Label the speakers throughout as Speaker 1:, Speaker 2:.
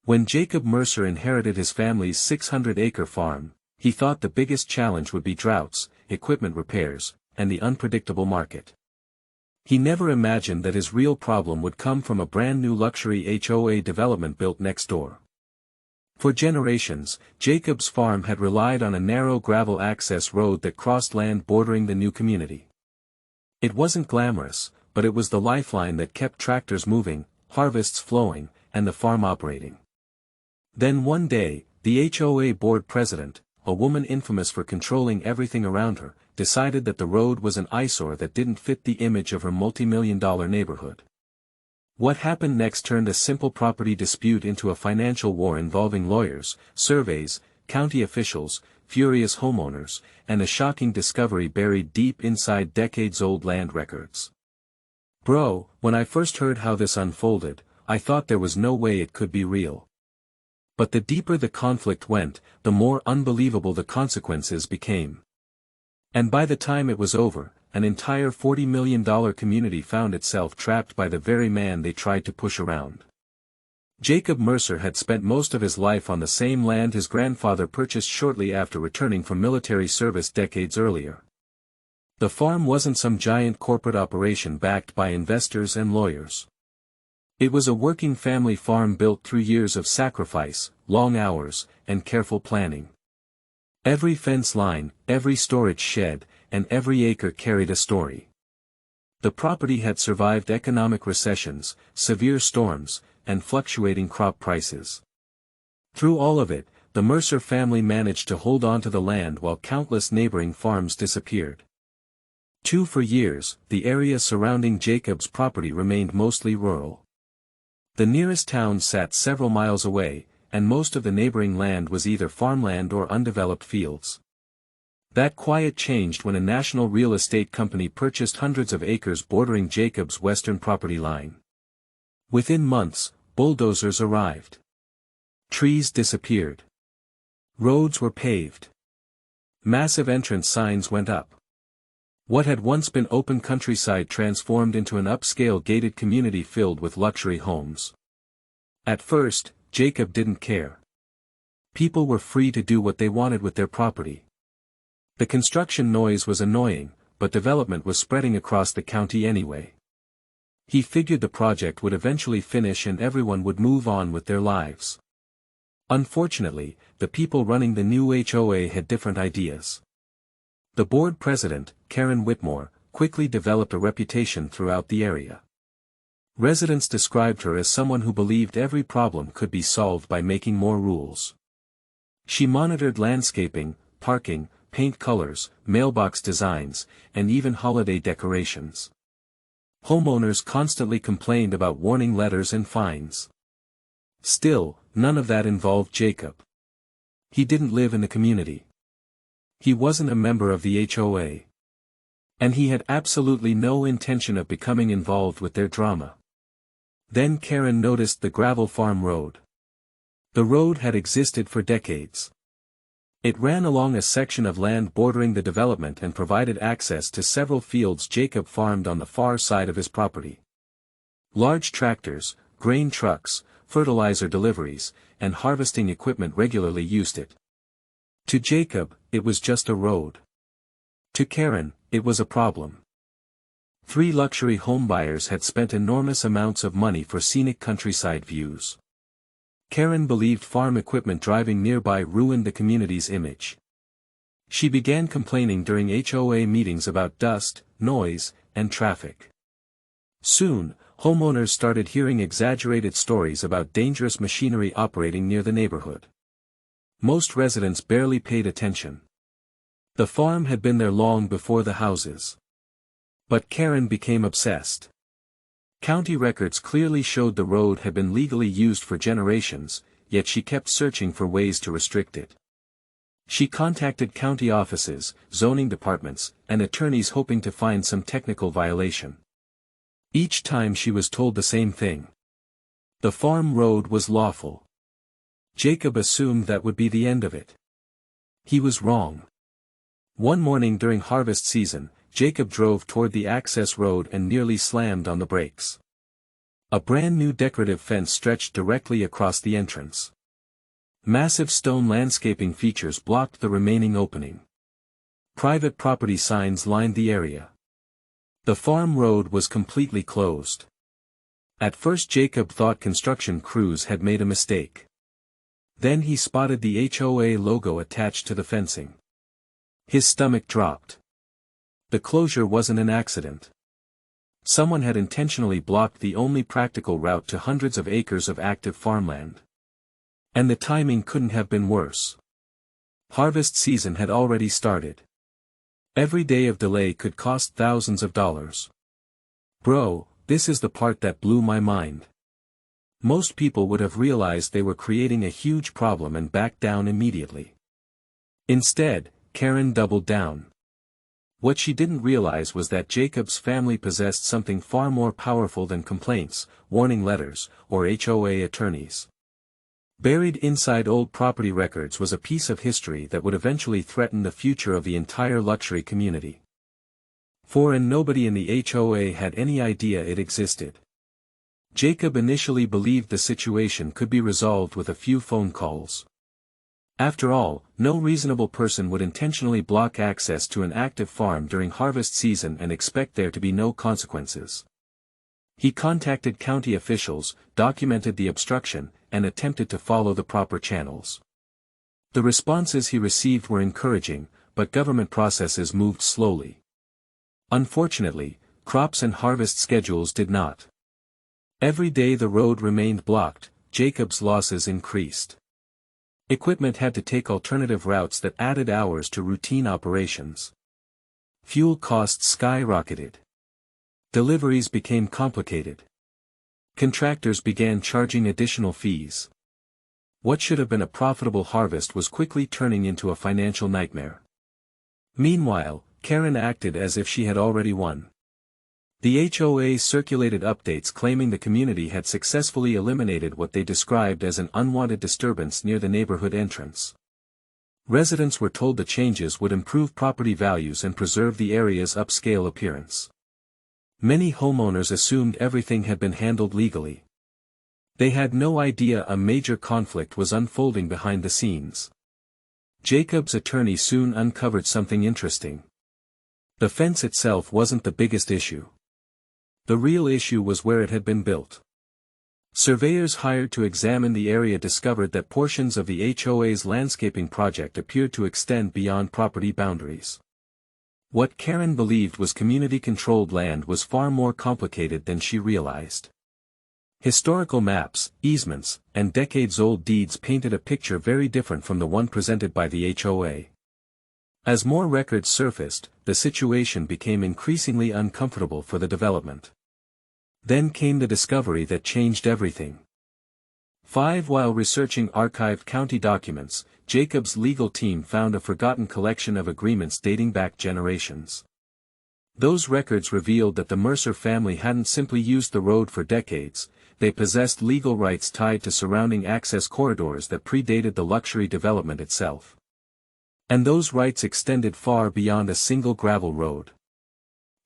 Speaker 1: When Jacob Mercer inherited his family's 600-acre farm, he thought the biggest challenge would be droughts, equipment repairs, and the unpredictable market. He never imagined that his real problem would come from a brand new luxury HOA development built next door. For generations, Jacob's farm had relied on a narrow gravel access road that crossed land bordering the new community. It wasn't glamorous, but it was the lifeline that kept tractors moving, harvests flowing, and the farm operating. Then one day, the HOA board president, a woman infamous for controlling everything around her, decided that the road was an eyesore that didn't fit the image of her multi-million-dollar neighborhood. What happened next turned a simple property dispute into a financial war involving lawyers, surveys, county officials, furious homeowners, and a shocking discovery buried deep inside decades-old land records. Bro, when I first heard how this unfolded, I thought there was no way it could be real. But the deeper the conflict went, the more unbelievable the consequences became. And by the time it was over, an entire $40 million community found itself trapped by the very man they tried to push around. Jacob Mercer had spent most of his life on the same land his grandfather purchased shortly after returning from military service decades earlier. The farm wasn't some giant corporate operation backed by investors and lawyers. It was a working family farm built through years of sacrifice, long hours, and careful planning. Every fence line, every storage shed, and every acre carried a story. The property had survived economic recessions, severe storms, and fluctuating crop prices. Through all of it, the Mercer family managed to hold on to the land while countless neighboring farms disappeared. For years, the area surrounding Jacob's property remained mostly rural. The nearest town sat several miles away, and most of the neighboring land was either farmland or undeveloped fields. That quiet changed when a national real estate company purchased hundreds of acres bordering Jacob's western property line. Within months, bulldozers arrived. Trees disappeared. Roads were paved. Massive entrance signs went up. What had once been open countryside transformed into an upscale gated community filled with luxury homes. At first, Jacob didn't care. People were free to do what they wanted with their property. The construction noise was annoying, but development was spreading across the county anyway. He figured the project would eventually finish and everyone would move on with their lives. Unfortunately, the people running the new HOA had different ideas. The board president, Karen Whitmore, quickly developed a reputation throughout the area. Residents described her as someone who believed every problem could be solved by making more rules. She monitored landscaping, parking, paint colors, mailbox designs, and even holiday decorations. Homeowners constantly complained about warning letters and fines. Still, none of that involved Jacob. He didn't live in the community. He wasn't a member of the HOA. And he had absolutely no intention of becoming involved with their drama. Then Karen noticed the gravel farm road. The road had existed for decades. It ran along a section of land bordering the development and provided access to several fields Jacob farmed on the far side of his property. Large tractors, grain trucks, fertilizer deliveries, and harvesting equipment regularly used it. To Jacob, it was just a road. To Karen, it was a problem. 3 luxury homebuyers had spent enormous amounts of money for scenic countryside views. Karen believed farm equipment driving nearby ruined the community's image. She began complaining during HOA meetings about dust, noise, and traffic. Soon, homeowners started hearing exaggerated stories about dangerous machinery operating near the neighborhood. Most residents barely paid attention. The farm had been there long before the houses. But Karen became obsessed. County records clearly showed the road had been legally used for generations, yet she kept searching for ways to restrict it. She contacted county offices, zoning departments, and attorneys hoping to find some technical violation. Each time she was told the same thing. The farm road was lawful. Jacob assumed that would be the end of it. He was wrong. One morning during harvest season, Jacob drove toward the access road and nearly slammed on the brakes. A brand new decorative fence stretched directly across the entrance. Massive stone landscaping features blocked the remaining opening. Private property signs lined the area. The farm road was completely closed. At first Jacob thought construction crews had made a mistake. Then he spotted the HOA logo attached to the fencing. His stomach dropped. The closure wasn't an accident. Someone had intentionally blocked the only practical route to hundreds of acres of active farmland. And the timing couldn't have been worse. Harvest season had already started. Every day of delay could cost thousands of dollars. Bro, this is the part that blew my mind. Most people would have realized they were creating a huge problem and backed down immediately. Instead, Karen doubled down. What she didn't realize was that Jacob's family possessed something far more powerful than complaints, warning letters, or HOA attorneys. Buried inside old property records was a piece of history that would eventually threaten the future of the entire luxury community. And nobody in the HOA had any idea it existed. Jacob initially believed the situation could be resolved with a few phone calls. After all, no reasonable person would intentionally block access to an active farm during harvest season and expect there to be no consequences. He contacted county officials, documented the obstruction, and attempted to follow the proper channels. The responses he received were encouraging, but government processes moved slowly. Unfortunately, crops and harvest schedules did not. Every day the road remained blocked, Jacob's losses increased. Equipment had to take alternative routes that added hours to routine operations. Fuel costs skyrocketed. Deliveries became complicated. Contractors began charging additional fees. What should have been a profitable harvest was quickly turning into a financial nightmare. Meanwhile, Karen acted as if she had already won. The HOA circulated updates claiming the community had successfully eliminated what they described as an unwanted disturbance near the neighborhood entrance. Residents were told the changes would improve property values and preserve the area's upscale appearance. Many homeowners assumed everything had been handled legally. They had no idea a major conflict was unfolding behind the scenes. Jacob's attorney soon uncovered something interesting. The fence itself wasn't the biggest issue. The real issue was where it had been built. Surveyors hired to examine the area discovered that portions of the HOA's landscaping project appeared to extend beyond property boundaries. What Karen believed was community-controlled land was far more complicated than she realized. Historical maps, easements, and decades-old deeds painted a picture very different from the one presented by the HOA. As more records surfaced, the situation became increasingly uncomfortable for the development. Then came the discovery that changed everything. While researching archived county documents, Jacob's legal team found a forgotten collection of agreements dating back generations. Those records revealed that the Mercer family hadn't simply used the road for decades, they possessed legal rights tied to surrounding access corridors that predated the luxury development itself. And those rights extended far beyond a single gravel road.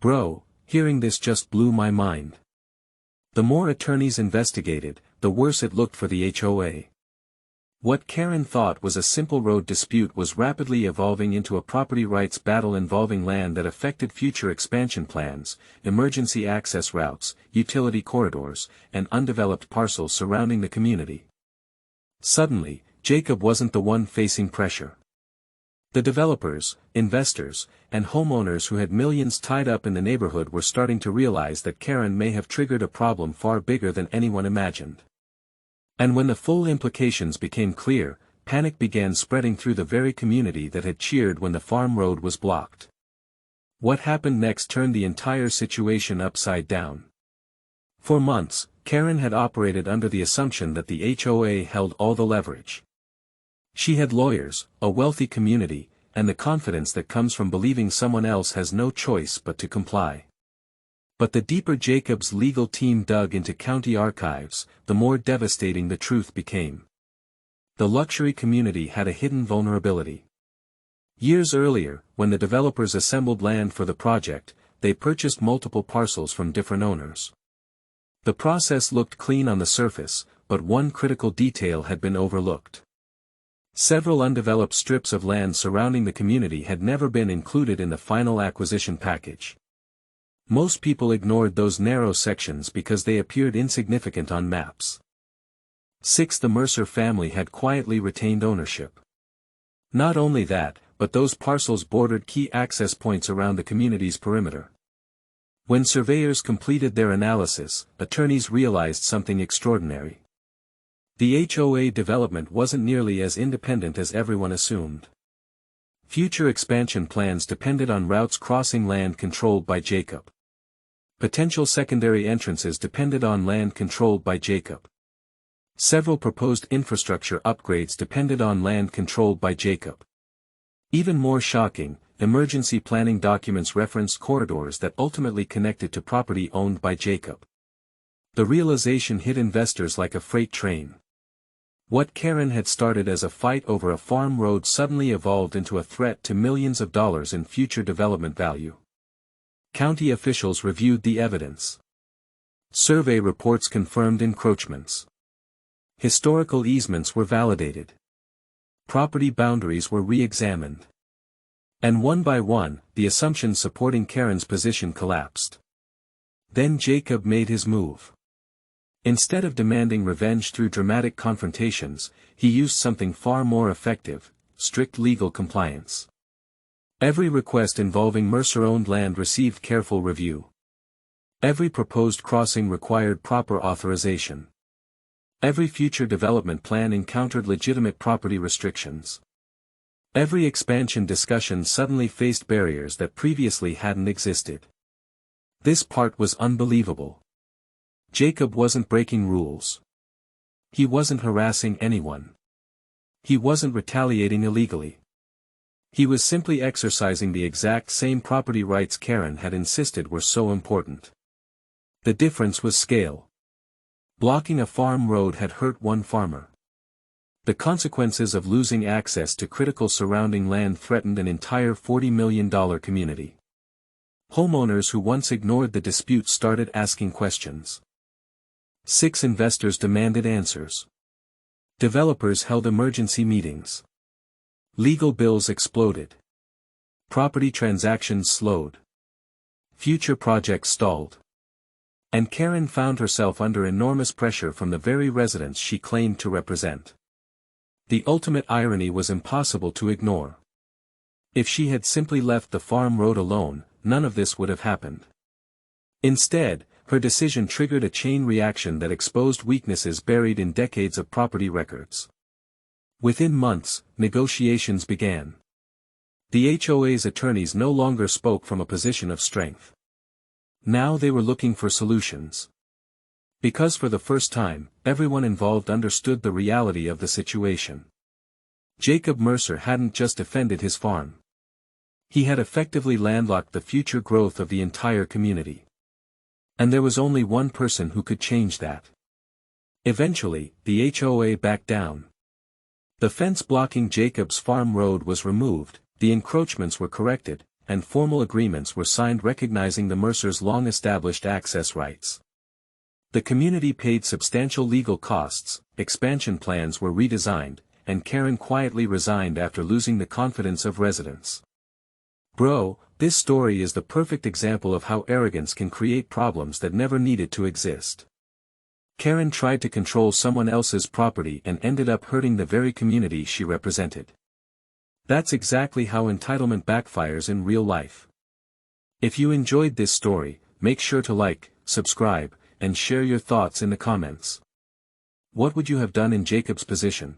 Speaker 1: Bro, hearing this just blew my mind. The more attorneys investigated, the worse it looked for the HOA. What Karen thought was a simple road dispute was rapidly evolving into a property rights battle involving land that affected future expansion plans, emergency access routes, utility corridors, and undeveloped parcels surrounding the community. Suddenly, Jacob wasn't the one facing pressure. The developers, investors, and homeowners who had millions tied up in the neighborhood were starting to realize that Karen may have triggered a problem far bigger than anyone imagined. And when the full implications became clear, panic began spreading through the very community that had cheered when the farm road was blocked. What happened next turned the entire situation upside down. For months, Karen had operated under the assumption that the HOA held all the leverage. She had lawyers, a wealthy community, and the confidence that comes from believing someone else has no choice but to comply. But the deeper Jacob's legal team dug into county archives, the more devastating the truth became. The luxury community had a hidden vulnerability. Years earlier, when the developers assembled land for the project, they purchased multiple parcels from different owners. The process looked clean on the surface, but one critical detail had been overlooked. Several undeveloped strips of land surrounding the community had never been included in the final acquisition package. Most people ignored those narrow sections because they appeared insignificant on maps. 6. The Mercer family had quietly retained ownership. Not only that, but those parcels bordered key access points around the community's perimeter. When surveyors completed their analysis, attorneys realized something extraordinary. The HOA development wasn't nearly as independent as everyone assumed. Future expansion plans depended on routes crossing land controlled by Jacob. Potential secondary entrances depended on land controlled by Jacob. Several proposed infrastructure upgrades depended on land controlled by Jacob. Even more shocking, emergency planning documents referenced corridors that ultimately connected to property owned by Jacob. The realization hit investors like a freight train. What Karen had started as a fight over a farm road suddenly evolved into a threat to millions of dollars in future development value. County officials reviewed the evidence. Survey reports confirmed encroachments. Historical easements were validated. Property boundaries were re-examined. And one by one, the assumptions supporting Karen's position collapsed. Then Jacob made his move. Instead of demanding revenge through dramatic confrontations, he used something far more effective: strict legal compliance. Every request involving Mercer-owned land received careful review. Every proposed crossing required proper authorization. Every future development plan encountered legitimate property restrictions. Every expansion discussion suddenly faced barriers that previously hadn't existed. This part was unbelievable. Jacob wasn't breaking rules. He wasn't harassing anyone. He wasn't retaliating illegally. He was simply exercising the exact same property rights Karen had insisted were so important. The difference was scale. Blocking a farm road had hurt one farmer. The consequences of losing access to critical surrounding land threatened an entire $40 million community. Homeowners who once ignored the dispute started asking questions. 6. Investors demanded answers. Developers held emergency meetings. Legal bills exploded. Property transactions slowed. Future projects stalled. And Karen found herself under enormous pressure from the very residents she claimed to represent. The ultimate irony was impossible to ignore. If she had simply left the farm road alone, none of this would have happened. Instead, her decision triggered a chain reaction that exposed weaknesses buried in decades of property records. Within months, negotiations began. The HOA's attorneys no longer spoke from a position of strength. Now they were looking for solutions. Because for the first time, everyone involved understood the reality of the situation. Jacob Mercer hadn't just defended his farm. He had effectively landlocked the future growth of the entire community. And there was only one person who could change that. Eventually, the HOA backed down. The fence blocking Jacob's farm road was removed, the encroachments were corrected, and formal agreements were signed recognizing the Mercers' long-established access rights. The community paid substantial legal costs, expansion plans were redesigned, and Karen quietly resigned after losing the confidence of residents. Bro, this story is the perfect example of how arrogance can create problems that never needed to exist. Karen tried to control someone else's property and ended up hurting the very community she represented. That's exactly how entitlement backfires in real life. If you enjoyed this story, make sure to like, subscribe, and share your thoughts in the comments. What would you have done in Jacob's position?